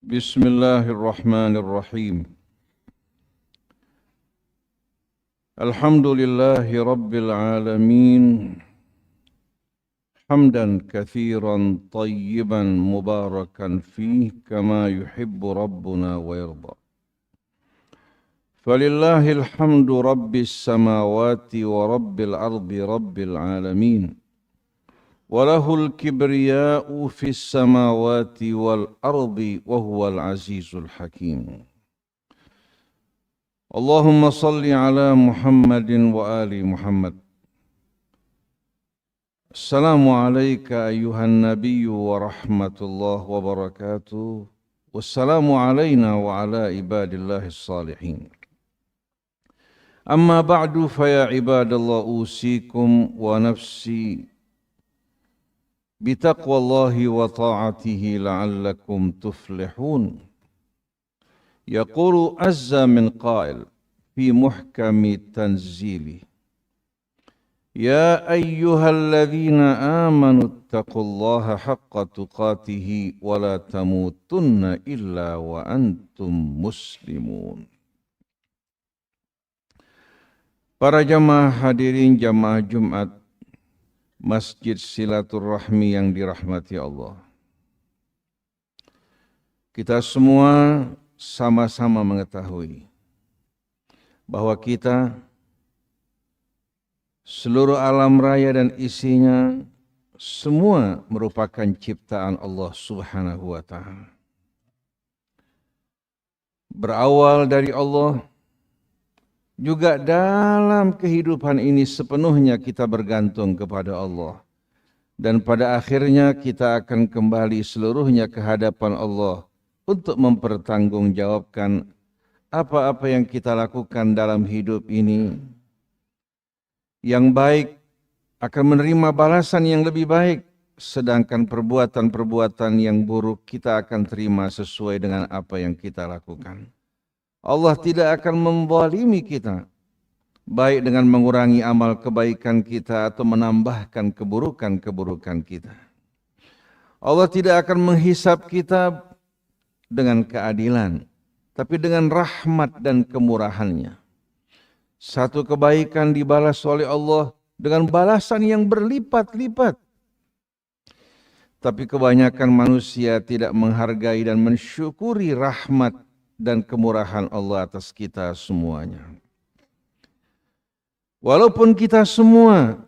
بسم الله الرحمن الرحيم. الحمد لله رب العالمين، حمدا كثيرا طيبا مباركا فيه كما يحب ربنا ويرضى. فلله الحمد رب السماوات ورب الأرض رب العالمين، وله الكبرياء في السماوات والأرض وهو العزيز الحكيم. اللهم صل على محمد وآل محمد. السلام عليك أيها النبي ورحمة الله وبركاته، والسلام علينا وعلى عباد الله الصالحين. أما بعد فيا عباد الله، أوصيكم ونفسي بتقوى الله وطاعته لعلكم تفلحون. يقول عز من قائل في محكم تنزيله: يا أيها الذين آمنوا اتقوا الله حق تقاته ولا تموتن إلا وأنتم مسلمون. Para jamaah hadirin jamaah Jumat Masjid Silaturrahmi yang dirahmati Allah. Kita semua sama-sama mengetahui bahwa kita, seluruh alam raya dan isinya, semua merupakan ciptaan Allah Subhanahu wa Ta'ala. Berawal dari Allah, juga dalam kehidupan ini sepenuhnya kita bergantung kepada Allah. Dan pada akhirnya kita akan kembali seluruhnya ke hadapan Allah untuk mempertanggungjawabkan apa-apa yang kita lakukan dalam hidup ini. Yang baik akan menerima balasan yang lebih baik, sedangkan perbuatan-perbuatan yang buruk kita akan terima sesuai dengan apa yang kita lakukan. Allah tidak akan menzalimi kita, baik dengan mengurangi amal kebaikan kita atau menambahkan keburukan-keburukan kita. Allah tidak akan menghisab kita dengan keadilan, tapi dengan rahmat dan kemurahannya. Satu kebaikan dibalas oleh Allah dengan balasan yang berlipat-lipat. Tapi kebanyakan manusia tidak menghargai dan mensyukuri rahmat dan kemurahan Allah atas kita semuanya. Walaupun kita semua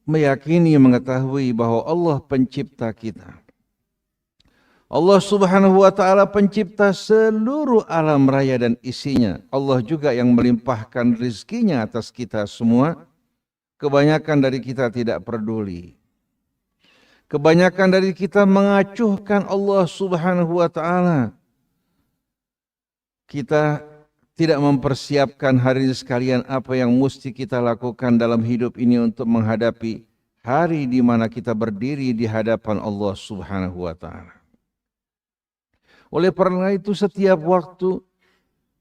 meyakini mengetahui bahwa Allah pencipta kita. Allah Subhanahu wa Ta'ala pencipta seluruh alam raya dan isinya. Allah juga yang melimpahkan rizkinya atas kita semua. Kebanyakan dari kita tidak peduli. Kebanyakan dari kita mengacuhkan Allah Subhanahu wa Ta'ala. Kita tidak mempersiapkan hari ini sekalian apa yang mesti kita lakukan dalam hidup ini untuk menghadapi hari di mana kita berdiri di hadapan Allah Subhanahu wa Ta'ala. Oleh karena itu setiap waktu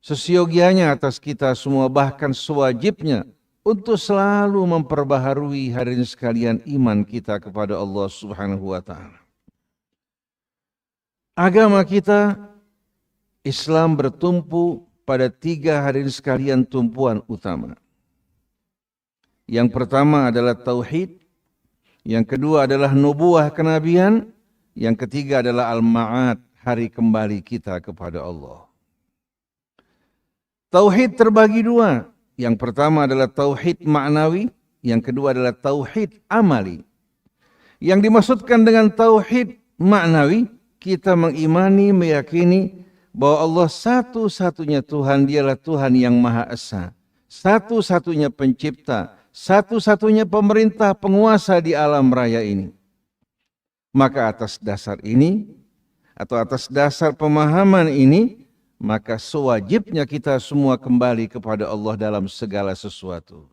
sesiogianya atas kita semua, bahkan sewajibnya untuk selalu memperbaharui hari ini sekalian iman kita kepada Allah Subhanahu wa Ta'ala. Agama kita Islam bertumpu pada 3 hari ini sekalian tumpuan utama. Yang pertama adalah tauhid, yang kedua adalah nubuah kenabian, yang ketiga adalah al-ma'ad, hari kembali kita kepada Allah. Tauhid terbagi 2. Yang pertama adalah tauhid ma'nawi, yang kedua adalah tauhid amali. Yang dimaksudkan dengan tauhid ma'nawi, kita mengimani, meyakini bahwa Allah satu-satunya Tuhan, dialah Tuhan yang Maha Esa, satu-satunya pencipta, satu-satunya pemerintah penguasa di alam raya ini. Maka atas dasar ini, atau atas dasar pemahaman ini, maka sewajibnya kita semua kembali kepada Allah dalam segala sesuatu.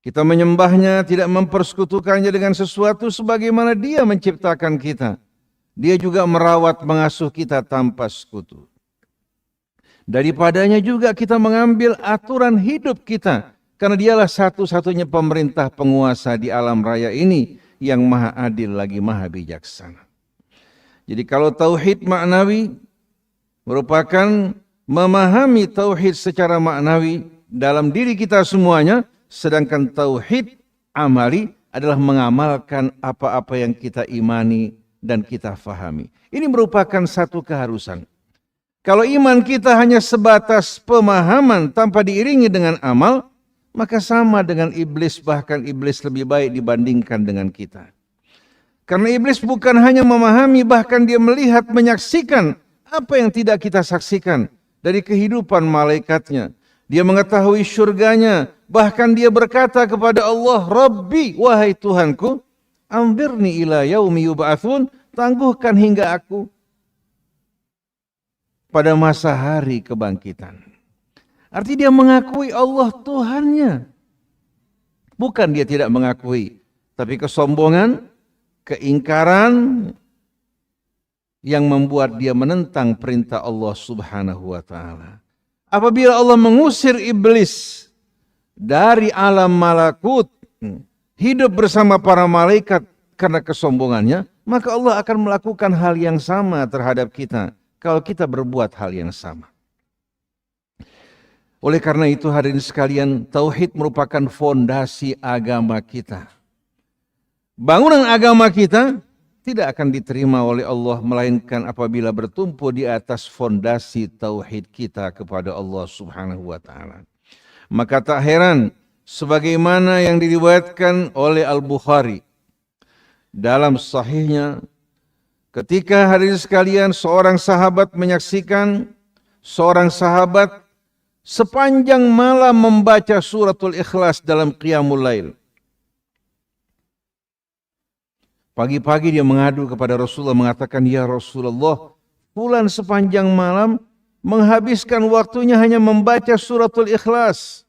Kita menyembahnya, tidak mempersekutukannya dengan sesuatu sebagaimana Dia menciptakan kita. Dia juga merawat mengasuh kita tanpa sekutu. Daripadanya juga kita mengambil aturan hidup kita. Karena dialah satu-satunya pemerintah penguasa di alam raya ini yang maha adil lagi maha bijaksana. Jadi kalau tauhid maknawi, merupakan memahami tauhid secara maknawi dalam diri kita semuanya, sedangkan tauhid amali adalah mengamalkan apa-apa yang kita imani dan kita fahami. Ini merupakan satu keharusan. Kalau iman kita hanya sebatas pemahaman tanpa diiringi dengan amal, maka sama dengan iblis, bahkan iblis lebih baik dibandingkan dengan kita. Karena iblis bukan hanya memahami, bahkan dia melihat, menyaksikan apa yang tidak kita saksikan dari kehidupan malaikatnya. Dia mengetahui syurganya, bahkan dia berkata kepada Allah, Rabbi, wahai Tuhanku, anzirni ila yaumi yub'atsun, tangguhkan hingga aku pada masa hari kebangkitan. Artinya dia mengakui Allah Tuhannya. Bukan dia tidak mengakui, tapi kesombongan, keingkaran yang membuat dia menentang perintah Allah Subhanahu wa taala. Apabila Allah mengusir iblis dari alam malakut, hidup bersama para malaikat karena kesombongannya, maka Allah akan melakukan hal yang sama terhadap kita kalau kita berbuat hal yang sama. Oleh karena itu hadirin sekalian, tauhid merupakan fondasi agama kita. Bangunan agama kita tidak akan diterima oleh Allah melainkan apabila bertumpu di atas fondasi tauhid kita kepada Allah Subhanahu wa taala. Maka tak heran sebagaimana yang diriwayatkan oleh Al-Bukhari dalam sahihnya, ketika hadirin sekalian seorang sahabat menyaksikan seorang sahabat sepanjang malam membaca suratul Ikhlas dalam qiyamul lail. Pagi-pagi dia mengadu kepada Rasulullah mengatakan, ya Rasulullah, fulan sepanjang malam menghabiskan waktunya hanya membaca suratul Ikhlas.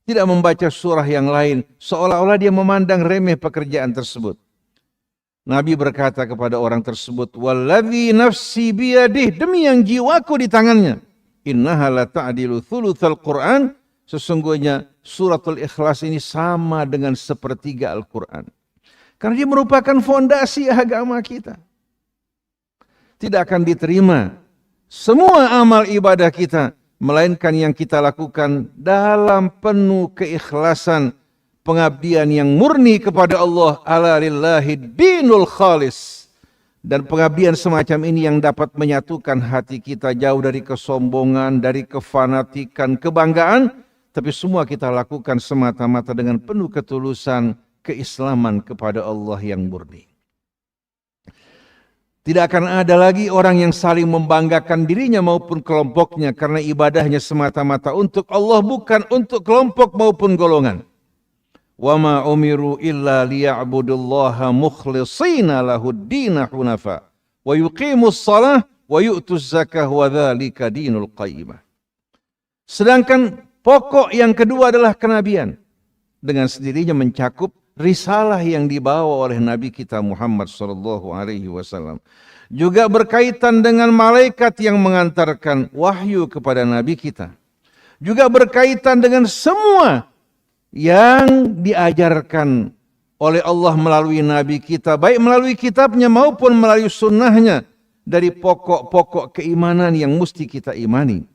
Tidak membaca surah yang lain, seolah-olah dia memandang remeh pekerjaan tersebut. Nabi berkata kepada orang tersebut, walladzi nafsi biyadih, demi yang jiwaku di tangannya, innaha la ta'dilu thulutsal Qur'an, sesungguhnya suratul Ikhlas ini sama dengan sepertiga Al-Quran. Karena dia merupakan fondasi agama kita. Tidak akan diterima semua amal ibadah kita, melainkan yang kita lakukan dalam penuh keikhlasan, pengabdian yang murni kepada Allah. Ala lillahi dinul khalis. Dan pengabdian semacam ini yang dapat menyatukan hati kita jauh dari kesombongan, dari kefanatikan, kebanggaan. Tapi semua kita lakukan semata-mata dengan penuh ketulusan, keislaman kepada Allah yang murni. Tidak akan ada lagi orang yang saling membanggakan dirinya maupun kelompoknya karena ibadahnya semata-mata untuk Allah, bukan untuk kelompok maupun golongan. Wa ma umiru illa liya'budullaha mukhlishina lahud-dina hunafa wa yuqimus shalah wa yu'tuz zakah wa dzalika dinul qayyimah. Sedangkan pokok yang kedua adalah kenabian, dengan sendirinya mencakup risalah yang dibawa oleh Nabi kita Muhammad SAW. Juga berkaitan dengan malaikat yang mengantarkan wahyu kepada Nabi kita. Juga berkaitan dengan semua yang diajarkan oleh Allah melalui Nabi kita, baik melalui kitabnya maupun melalui sunnahnya, dari pokok-pokok keimanan yang mesti kita imani.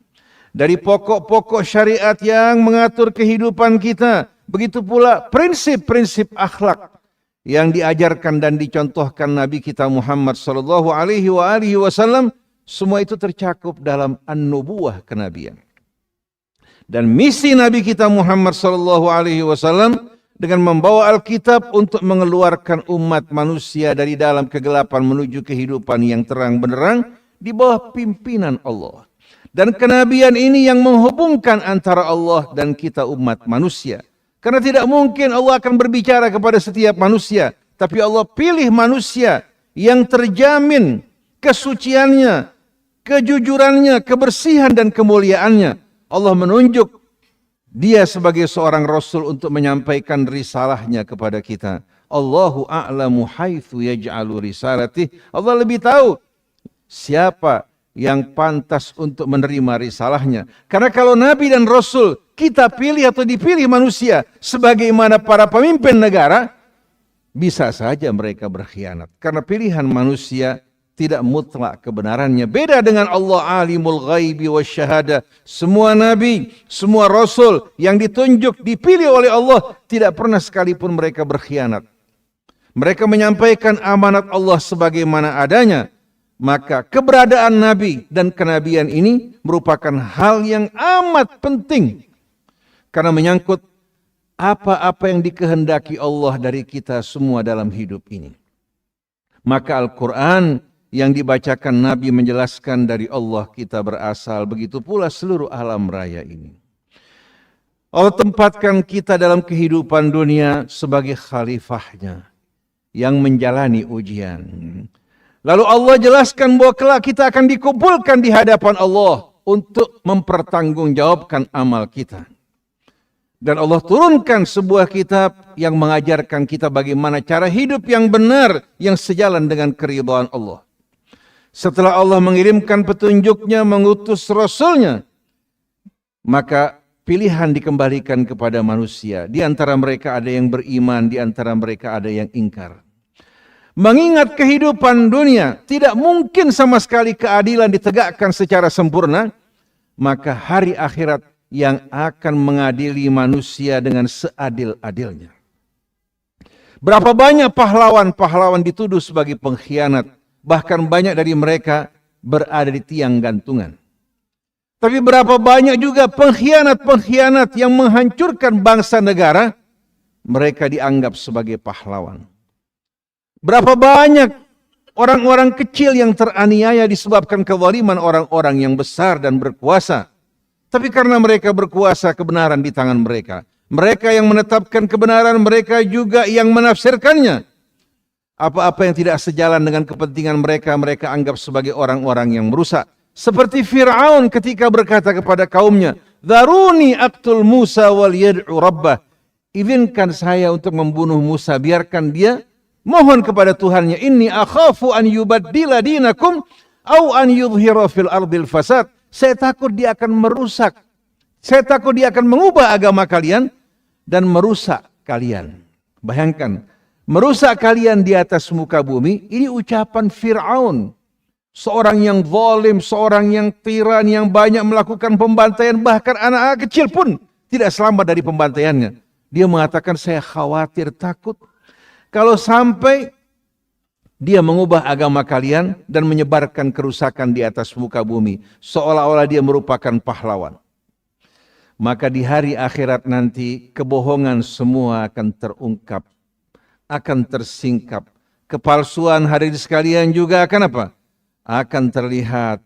Dari pokok-pokok syariat yang mengatur kehidupan kita. Begitu pula prinsip-prinsip akhlak yang diajarkan dan dicontohkan Nabi kita Muhammad SAW, semua itu tercakup dalam an-nubuwah kenabian. Dan misi Nabi kita Muhammad SAW dengan membawa Alkitab untuk mengeluarkan umat manusia dari dalam kegelapan menuju kehidupan yang terang benderang di bawah pimpinan Allah. Dan kenabian ini yang menghubungkan antara Allah dan kita umat manusia. Karena tidak mungkin Allah akan berbicara kepada setiap manusia, tapi Allah pilih manusia yang terjamin kesuciannya, kejujurannya, kebersihan dan kemuliaannya. Allah menunjuk dia sebagai seorang rasul untuk menyampaikan risalahnya kepada kita. Allahu a'lamu haitsu yaj'alu risalatih. Allah lebih tahu siapa yang pantas untuk menerima risalahnya. Karena kalau Nabi dan Rasul kita pilih atau dipilih manusia sebagaimana para pemimpin negara, bisa saja mereka berkhianat. Karena pilihan manusia tidak mutlak kebenarannya. Beda dengan Allah alimul ghaibi wasyahada. Semua nabi, semua rasul yang ditunjuk, dipilih oleh Allah, tidak pernah sekalipun mereka berkhianat. Mereka menyampaikan amanat Allah sebagaimana adanya. Maka keberadaan nabi dan kenabian ini merupakan hal yang amat penting. Karena menyangkut apa-apa yang dikehendaki Allah dari kita semua dalam hidup ini. Maka Al-Quran yang dibacakan Nabi menjelaskan dari Allah kita berasal. Begitu pula seluruh alam raya ini. Allah tempatkan kita dalam kehidupan dunia sebagai khalifahnya yang menjalani ujian. Lalu Allah jelaskan bahwa kelak kita akan dikumpulkan di hadapan Allah untuk mempertanggungjawabkan amal kita. Dan Allah turunkan sebuah kitab yang mengajarkan kita bagaimana cara hidup yang benar, yang sejalan dengan keridhaan Allah. Setelah Allah mengirimkan petunjuknya, mengutus Rasulnya, maka pilihan dikembalikan kepada manusia. Di antara mereka ada yang beriman, di antara mereka ada yang ingkar. Mengingat kehidupan dunia, tidak mungkin sama sekali keadilan ditegakkan secara sempurna, maka hari akhirat yang akan mengadili manusia dengan seadil-adilnya. Berapa banyak pahlawan-pahlawan dituduh sebagai pengkhianat, bahkan banyak dari mereka berada di tiang gantungan. Tapi berapa banyak juga pengkhianat-pengkhianat yang menghancurkan bangsa negara, mereka dianggap sebagai pahlawan. Berapa banyak orang-orang kecil yang teraniaya disebabkan kezaliman orang-orang yang besar dan berkuasa. Tapi karena mereka berkuasa, kebenaran di tangan mereka. Mereka yang menetapkan kebenaran, mereka juga yang menafsirkannya. Apa-apa yang tidak sejalan dengan kepentingan mereka, mereka anggap sebagai orang-orang yang merusak. Seperti Fir'aun ketika berkata kepada kaumnya, "Dharuni aqtul Musa wal yad'u rabbah." Izinkan saya untuk membunuh Musa, biarkan dia mohon kepada Tuhannya. Inni akhafu an yubaddila dinakum au an yudhhira fil ardil fasad. Saya takut dia akan merusak. Saya takut dia akan mengubah agama kalian dan merusak kalian. Bayangkan, merusak kalian di atas muka bumi, ini ucapan Fir'aun. Seorang yang zalim, seorang yang tiran, yang banyak melakukan pembantaian, bahkan anak-anak kecil pun tidak selamat dari pembantaiannya. Dia mengatakan, saya khawatir, takut kalau sampai dia mengubah agama kalian dan menyebarkan kerusakan di atas muka bumi, seolah-olah dia merupakan pahlawan. Maka di hari akhirat nanti kebohongan semua akan terungkap, akan tersingkap. Kepalsuan hadirin sekalian juga akan apa? Akan terlihat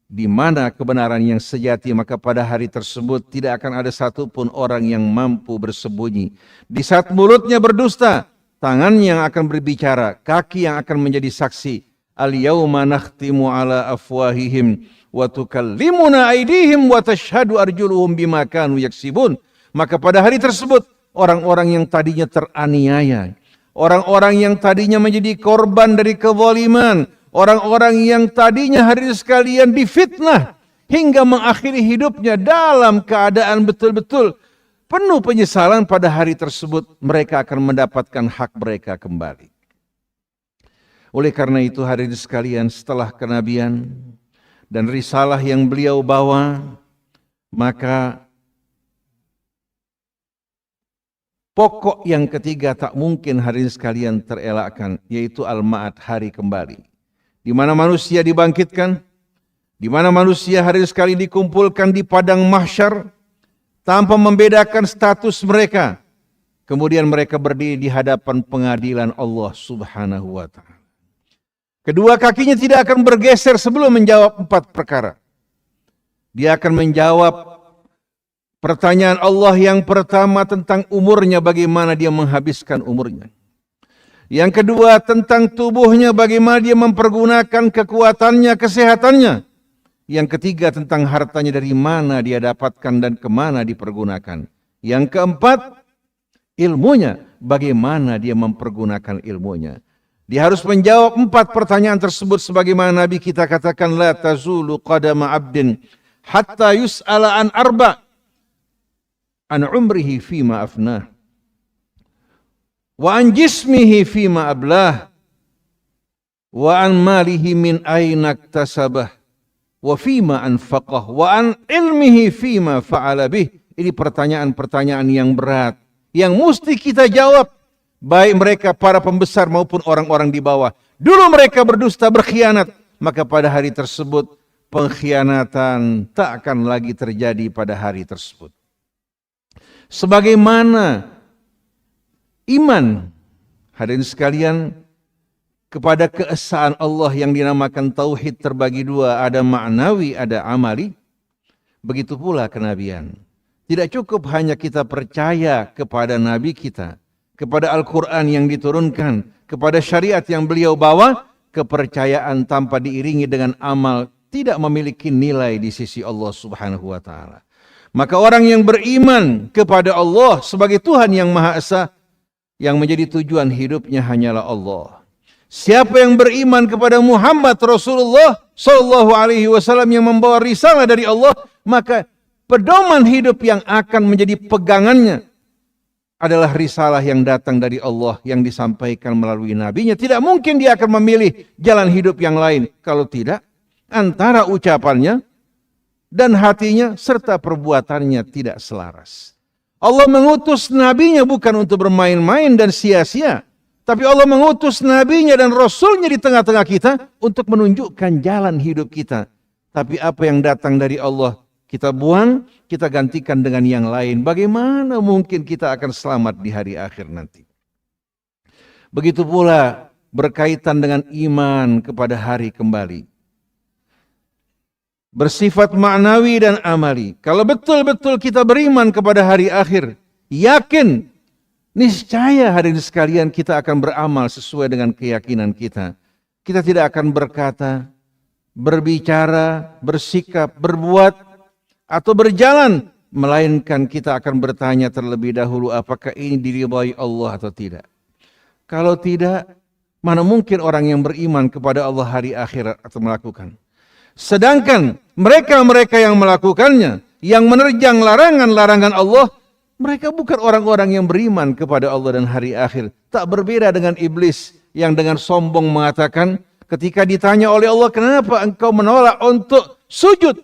di mana kebenaran yang sejati, maka pada hari tersebut tidak akan ada satupun orang yang mampu bersembunyi. Di saat mulutnya berdusta, tangan yang akan berbicara, kaki yang akan menjadi saksi. Al-yawma nakhtimu ala afwahihim wa tukallimuna aydihim wa tashhadu arjuluhum bima kanu yaksibun. Maka pada hari tersebut orang-orang yang tadinya teraniaya, orang-orang yang tadinya menjadi korban dari kezaliman, orang-orang yang tadinya hadirin sekalian difitnah hingga mengakhiri hidupnya dalam keadaan betul-betul penuh penyesalan, pada hari tersebut mereka akan mendapatkan hak mereka kembali. Oleh karena itu hadirin sekalian, setelah kenabian dan risalah yang beliau bawa, maka pokok yang ketiga tak mungkin hadirin sekalian terelakkan, yaitu al-ma'ad, hari kembali. Di mana manusia dibangkitkan, di mana manusia hadirin sekalian dikumpulkan di padang mahsyar, tanpa membedakan status mereka. Kemudian mereka berdiri di hadapan pengadilan Allah Subhanahu wa ta'ala. Kedua kakinya tidak akan bergeser sebelum menjawab 4 perkara. Dia akan menjawab pertanyaan Allah yang pertama tentang umurnya, bagaimana dia menghabiskan umurnya. Yang kedua tentang tubuhnya, bagaimana dia mempergunakan kekuatannya, kesehatannya. Yang ketiga tentang hartanya, dari mana dia dapatkan dan kemana dipergunakan. Yang keempat, ilmunya, bagaimana dia mempergunakan ilmunya. Dia harus menjawab 4 pertanyaan tersebut sebagaimana Nabi kita katakan, la tazulu qadama abdin hatta yus'ala an arba, an umrihi fima afnah, wa an jismihi fima ablah, wa an malihi min aina iktasabah wa fima anfaqah wa an ilmihi fima fa'ala bih. Ini pertanyaan-pertanyaan yang berat yang mesti kita jawab, baik mereka para pembesar maupun orang-orang di bawah. Dulu mereka berdusta, berkhianat, maka pada hari tersebut pengkhianatan tak akan lagi terjadi pada hari tersebut. Sebagaimana iman, hadirin sekalian, kepada keesaan Allah yang dinamakan tauhid terbagi dua, ada ma'nawi, ada amali. Begitu pula kenabian. Tidak cukup hanya kita percaya kepada Nabi kita, kepada Al-Quran yang diturunkan, kepada syariat yang beliau bawa. Kepercayaan tanpa diiringi dengan amal tidak memiliki nilai di sisi Allah Subhanahu wa Ta'ala. Maka orang yang beriman kepada Allah sebagai Tuhan yang Maha Esa, yang menjadi tujuan hidupnya hanyalah Allah. Siapa yang beriman kepada Muhammad Rasulullah Sallallahu Alaihi Wasallam yang membawa risalah dari Allah, maka pedoman hidup yang akan menjadi pegangannya adalah risalah yang datang dari Allah yang disampaikan melalui nabinya. Tidak mungkin dia akan memilih jalan hidup yang lain. Kalau tidak, antara ucapannya dan hatinya serta perbuatannya tidak selaras. Allah mengutus nabinya bukan untuk bermain-main dan sia-sia, tapi Allah mengutus nabinya dan rasulnya di tengah-tengah kita untuk menunjukkan jalan hidup kita. Tapi apa yang datang dari Allah kita buang, kita gantikan dengan yang lain. Bagaimana mungkin kita akan selamat di hari akhir nanti? Begitu pula berkaitan dengan iman kepada hari kembali. Bersifat ma'nawi dan amali. Kalau betul-betul kita beriman kepada hari akhir, yakin, niscaya hadirin sekalian kita akan beramal sesuai dengan keyakinan kita. Kita tidak akan berkata, berbicara, bersikap, berbuat, atau berjalan, melainkan kita akan bertanya terlebih dahulu apakah ini diridhai Allah atau tidak. Kalau tidak, mana mungkin orang yang beriman kepada Allah hari akhirat atau melakukan. Sedangkan mereka-mereka yang melakukannya, yang menerjang larangan-larangan Allah, mereka bukan orang-orang yang beriman kepada Allah dan hari akhir. Tak berbeda dengan iblis yang dengan sombong mengatakan ketika ditanya oleh Allah, kenapa engkau menolak untuk sujud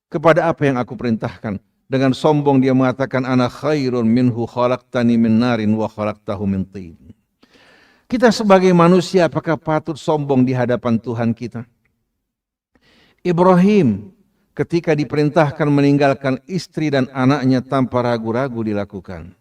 kepada apa yang aku perintahkan? Dengan sombong dia mengatakan, ana khairun minhu khalaqtani min narin wa khalaqtahu min tin. Kita sebagai manusia apakah patut sombong di hadapan Tuhan kita? Ibrahim ketika diperintahkan meninggalkan istri dan anaknya tanpa ragu-ragu dilakukan.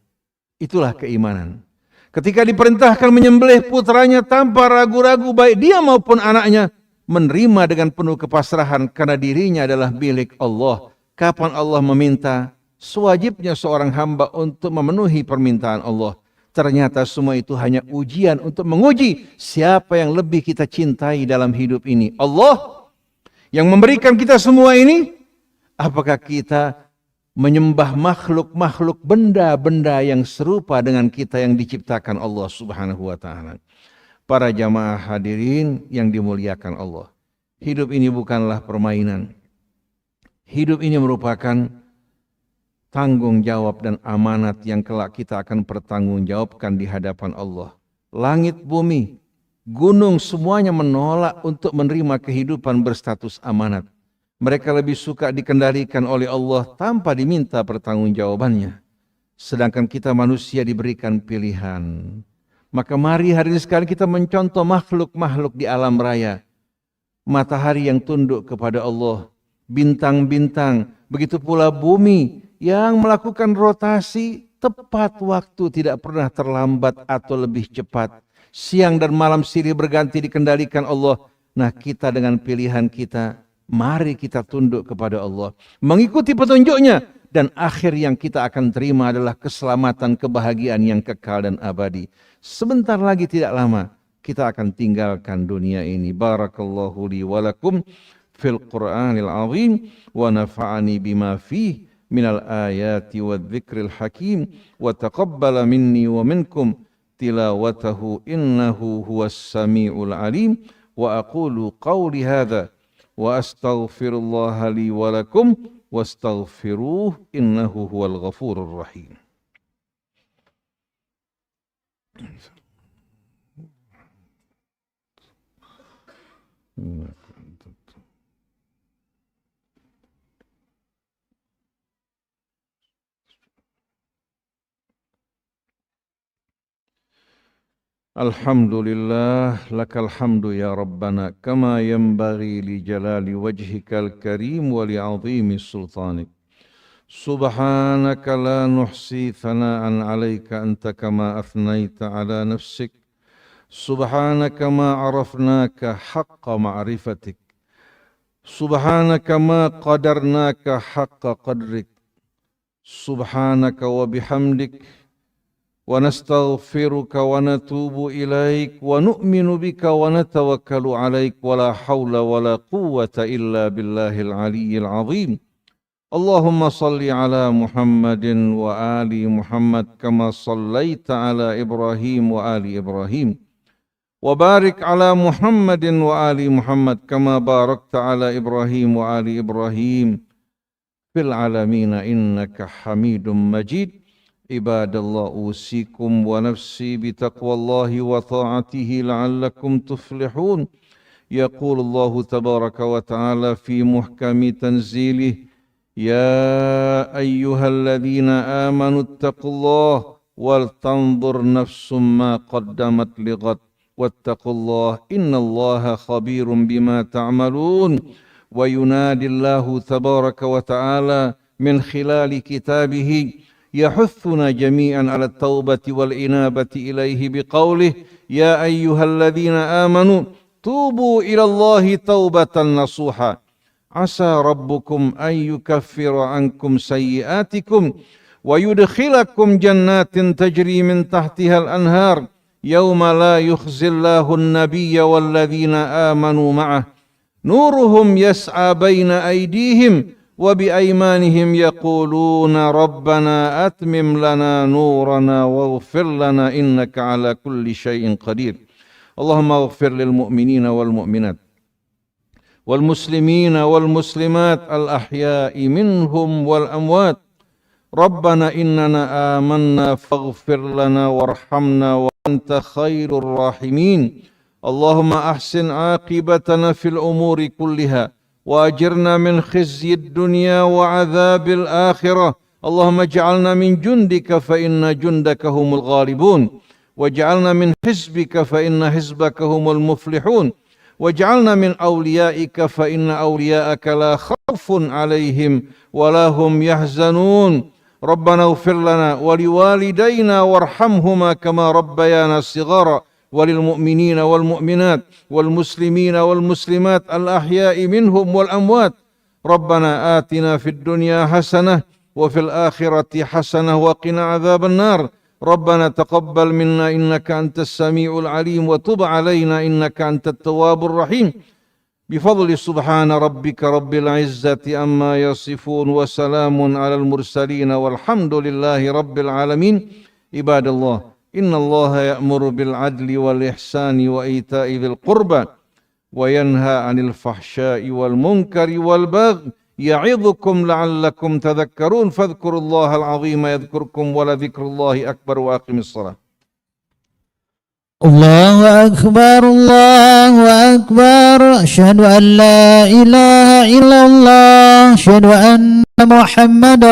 Itulah keimanan. Ketika diperintahkan menyembelih putranya tanpa ragu-ragu baik dia maupun anaknya, menerima dengan penuh kepasrahan karena dirinya adalah milik Allah. Kapan Allah meminta, sewajibnya seorang hamba untuk memenuhi permintaan Allah. Ternyata semua itu hanya ujian untuk menguji siapa yang lebih kita cintai dalam hidup ini. Allah yang memberikan kita semua ini, apakah kita menyembah makhluk-makhluk, benda-benda yang serupa dengan kita yang diciptakan Allah Subhanahu wa Ta'ala? Para jamaah hadirin yang dimuliakan Allah, hidup ini bukanlah permainan. Hidup ini merupakan tanggung jawab dan amanat yang kelak kita akan pertanggungjawabkan di hadapan Allah. Langit, bumi, gunung semuanya menolak untuk menerima kehidupan berstatus amanat. Mereka lebih suka dikendalikan oleh Allah tanpa diminta pertanggungjawabannya. Sedangkan kita manusia diberikan pilihan. Maka mari hari ini sekali kita mencontoh makhluk-makhluk di alam raya. Matahari yang tunduk kepada Allah, bintang-bintang, begitu pula bumi yang melakukan rotasi tepat waktu, tidak pernah terlambat atau lebih cepat. Siang dan malam silih berganti dikendalikan Allah. Nah, kita dengan pilihan kita, mari kita tunduk kepada Allah, mengikuti petunjuknya, dan akhir yang kita akan terima adalah keselamatan, kebahagiaan yang kekal dan abadi. Sebentar lagi tidak lama kita akan tinggalkan dunia ini. Barakallahu li wa lakum fil Qur'anil azim wa nafa'ani bima fihi minal ayati wa dzikril hakim wa taqabbala minni wa minkum tilawatahu innahu huwas samiul alim. Wa aqulu qawli hadza wa astaghfirullaha li wa lakum wastaghfiruh innahu huwal ghafurur rahim. Alhamdulillah, lakal hamdu ya Rabbana, kama yanbaghi li jalali wajhikal karim wa li azimi sultanik. Subhanaka la nuhsi thana'an alayka anta kama athnaita ala nafsik. Subhanaka ma arafnaka haqqa ma'rifatik. Subhanaka ma qadarnaka haqqa qadrik. Subhanaka wa bihamdik. ونستغفرك ونتوب إليك ونؤمن بك ونتوكل عليك ولا حول ولا قوة إلا بالله العلي العظيم. اللهم صل على محمد وآل محمد كما صليت على إبراهيم وآل إبراهيم وبارك على محمد وآل محمد كما باركت على إبراهيم وآل إبراهيم في العالمين إنك حميد مجيد. عباد الله أوصيكم ونفسي بتقوى الله وطاعته لعلكم تفلحون. يقول الله تبارك وتعالى في محكم تنزيله: يا أيها الذين آمنوا اتقوا الله ولتنظر نفس ما قدمت لغد واتقوا الله إن الله خبير بما تعملون. وينادي الله تبارك وتعالى من خلال كتابه يحثنا جميعا على التوبة والإنابة إليه بقوله: يا أيها الذين آمنوا توبوا إلى الله توبة نصوحا عسى ربكم أن يكفر عنكم سيئاتكم ويدخلكم جنات تجري من تحتها الأنهار يوم لا يخزي الله النبي والذين آمنوا معه نورهم يسعى بين أيديهم وبأيمانهم يقولون ربنا أتمم لنا نورنا واغفر لنا إنك على كل شيء قدير. اللهم اغفر للمؤمنين والمؤمنات والمسلمين والمسلمات الأحياء منهم والأموات. ربنا إننا آمنا فاغفر لنا وارحمنا وأنت خير الراحمين. اللهم أحسن عاقبتنا في الأمور كلها وأجرنا من خزي الدنيا وعذاب الآخرة. اللهم اجعلنا من جندك فإن جندك هم الغالبون واجعلنا من حزبك فإن حزبك هم المفلحون واجعلنا من أوليائك فإن أولياءك لا خوف عليهم ولا هم يحزنون. ربنا اغفر لنا ولوالدينا وارحمهما كما ربيانا صغارا وللمؤمنين والمؤمنات والمسلمين والمسلمات الأحياء منهم والأموات. ربنا آتنا في الدنيا حسنة وفي الآخرة حسنة وقنا عذاب النار. ربنا تقبل منا إنك أنت السميع العليم وتب علينا إنك أنت التواب الرحيم. بفضل سبحان ربك رب العزة أما يصفون وسلام على المرسلين والحمد لله رب العالمين. عباد الله إن الله يأمر بالعدل والإحسان وإيتاء ذي القربى وينهى عن الفحشاء والمنكر والبغي يعظكم لعلكم تذكرون. فاذكروا الله العظيم يذكركم ولذكر الله أكبر. وأقم الصلاة. الله أكبر الله أكبر. أشهد أن لا إله إلا الله. أشهد أن محمد